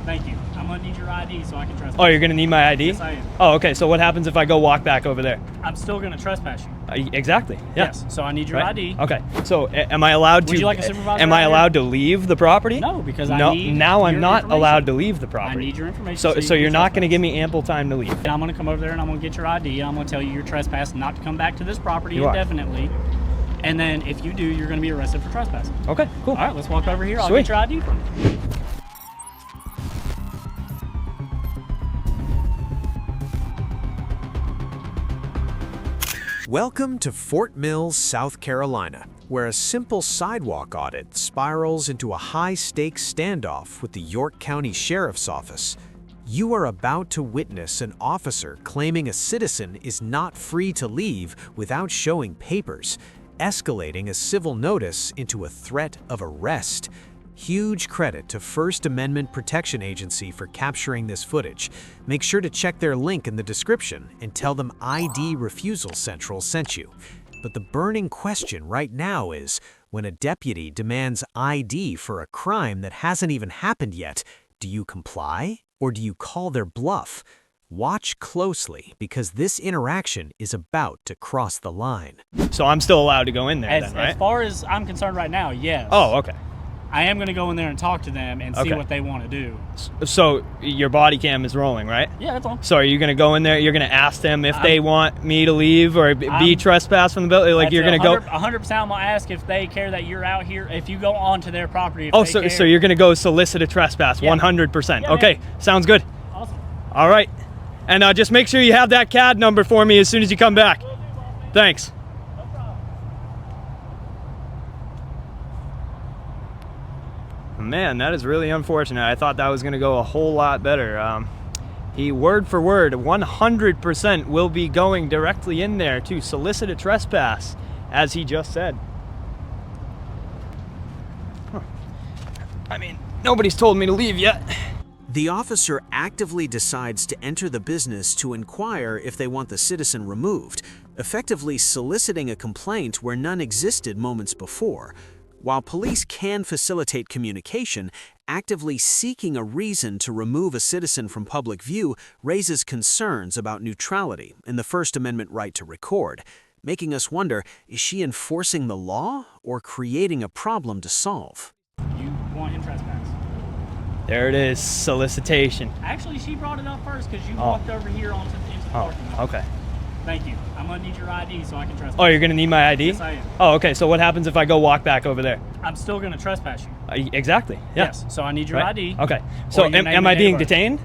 Thank you. I'm gonna need your ID so I can trespass. Oh, you're gonna need my ID? Yes, I am. Oh, okay. So what happens if I go walk back over there? I'm still gonna trespass you. Exactly. Yeah. Yes. So I need your ID. Okay. So am I allowed to? Would you like a supervisor? Am I allowed to leave the property? No, because no. I need Now I'm your not information. allowed to leave the property. I need your information. So you're not going to give me ample time to leave. And I'm gonna come over there and I'm gonna get your ID. And I'm gonna tell you you're trespassing, not to come back to this property indefinitely. And then if you do, you're gonna be arrested for trespassing. Okay. Cool. All right. Let's walk over here. I'll Sweet. get your ID from you. Welcome to Fort Mills, South Carolina, where a simple sidewalk audit spirals into a high-stakes standoff with the York County Sheriff's Office. You are about to witness an officer claiming a citizen is not free to leave without showing papers, escalating a civil notice into a threat of arrest. Huge credit to First Amendment Protection Agency for capturing this footage. Make sure to check their link in the description and tell them ID Refusal Central sent you. But the burning question right now is, when a deputy demands ID for a crime that hasn't even happened yet, do you comply or do you call their bluff? Watch closely because this interaction is about to cross the line. So I'm still allowed to go in there then, right? As far as I'm concerned right now, yes. Oh, okay. I am going to go in there and talk to them and see what they want to do. So your body cam is rolling, right? Yeah, that's all. So are you going to go in there? You're going to ask them if they want me to leave or be trespassed from the building? Like you're going to go 100%. I'm going to ask if they care that you're out here. If you go onto their property. So you're going to go solicit a trespass? Yeah. 100%. Yeah, okay, man. sounds good. Awesome. All right, and just make sure you have that CAD number for me as soon as you come back. Thanks. Man, that is really unfortunate. I thought that was going to go a whole lot better. He, word for word, 100% will be going directly in there to solicit a trespass, as he just said. Huh. I mean, nobody's told me to leave yet. The officer actively decides to enter the business to inquire if they want the citizen removed, effectively soliciting a complaint where none existed moments before. While police can facilitate communication, actively seeking a reason to remove a citizen from public view raises concerns about neutrality and the First Amendment right to record, making us wonder, is she enforcing the law or creating a problem to solve? You want him trespassed. There it is, solicitation. Actually, she brought it up first because you walked over here into the parking lot. Okay. Thank you. I'm going to need your ID so I can trespass. Oh, you're going to need my ID? Yes, I am. Oh, okay. So what happens if I go walk back over there? I'm still going to trespass you. Exactly. Yeah. Yes. So I need your ID. Okay. So am I being detained?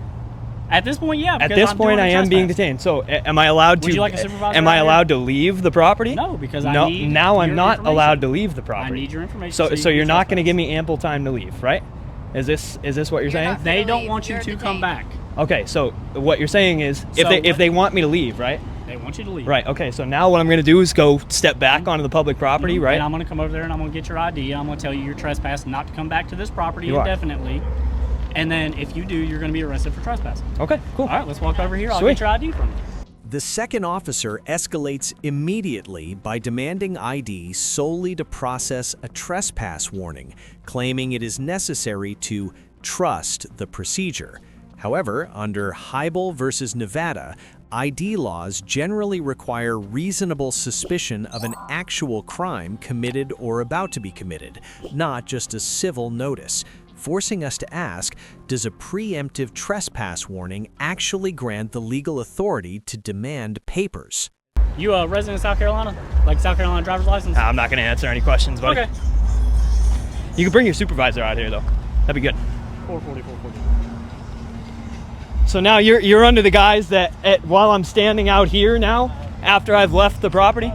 At this point, yeah. At this point, I am being detained. So am I allowed to? Would you like a supervisor? Am I allowed to leave the property? No, because now I'm not allowed to leave the I property. need your information. So you're not going to give me ample time to leave, right? Is this what you're saying? They don't want you to come back. Okay. So what you're saying is if they want me to leave, right? They want you to leave. Right. Okay. So now what I'm going to do is go step back onto the public property, right? And I'm going to come over there and I'm going to get your ID. And I'm going to tell you you're trespassing, not to come back to this property indefinitely. And then if you do, you're going to be arrested for trespassing. Okay. Cool. All right. Let's walk over here. I'll Sweet. get your ID from you. The second officer escalates immediately by demanding ID solely to process a trespass warning, claiming it is necessary to trust the procedure. However, under Hybel versus Nevada, ID laws generally require reasonable suspicion of an actual crime committed or about to be committed, not just a civil notice, forcing us to ask, does a preemptive trespass warning actually grant the legal authority to demand papers? You a resident of South Carolina? Like South Carolina driver's license? I'm not going to answer any questions, buddy. Okay. You can bring your supervisor out here, though. That'd be good. 440, 440. So now you're under the guise that while I'm standing out here now, after I've left the property.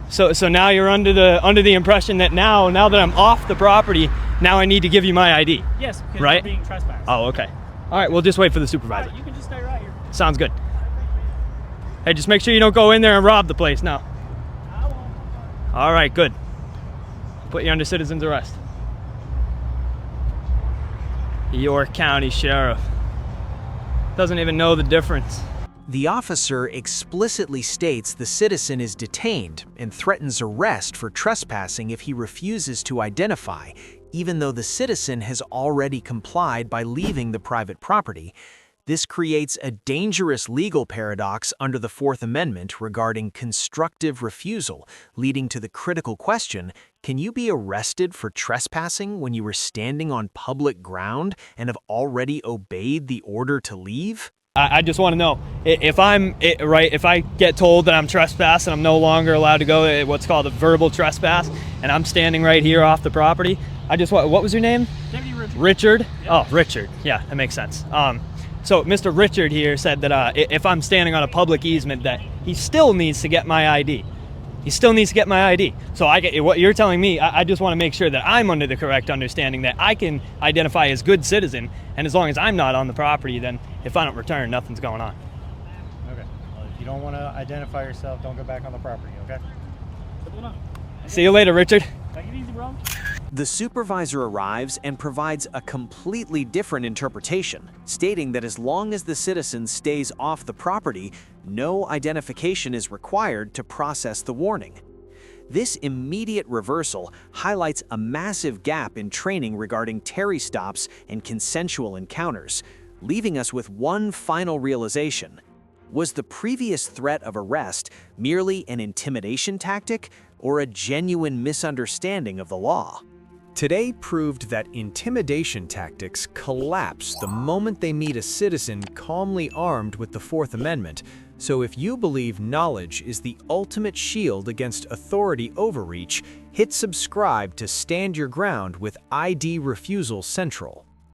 So now you're under the impression that now that I'm off the property, now I need to give you my ID. Yes, because right? you're being trespassed. Oh, okay. All right, we'll just wait for the supervisor. All right, you can just stay right here. Sounds good. Hey, just make sure you don't go in there and rob the place now. I won't. All right, good. Put you under citizen's arrest. York County Sheriff. Doesn't even know the difference. The officer explicitly states the citizen is detained and threatens arrest for trespassing if he refuses to identify, even though the citizen has already complied by leaving the private property. This creates a dangerous legal paradox under the Fourth Amendment regarding constructive refusal, leading to the critical question, can you be arrested for trespassing when you were standing on public ground and have already obeyed the order to leave? I just want to know, if I get told that I'm trespassing, I'm no longer allowed to go, what's called a verbal trespass, and I'm standing right here off the property, what was your name? Deputy Richard. Richard? Yep. Oh, Richard. Yeah, that makes sense. So Mr. Richard here said that if I'm standing on a public easement, that he still needs to get my ID. He still needs to get my ID. So what you're telling me, I just want to make sure that I'm under the correct understanding that I can identify as good citizen, and as long as I'm not on the property, then if I don't return, nothing's going on. Okay. Well, if you don't want to identify yourself, don't go back on the property, okay? See you later, Richard. Take it easy, bro. The supervisor arrives and provides a completely different interpretation, stating that as long as the citizen stays off the property, no identification is required to process the warning. This immediate reversal highlights a massive gap in training regarding Terry stops and consensual encounters, leaving us with one final realization. Was the previous threat of arrest merely an intimidation tactic or a genuine misunderstanding of the law? Today proved that intimidation tactics collapse the moment they meet a citizen calmly armed with the Fourth Amendment. So if you believe knowledge is the ultimate shield against authority overreach, hit subscribe to stand your ground with ID Refusal Central.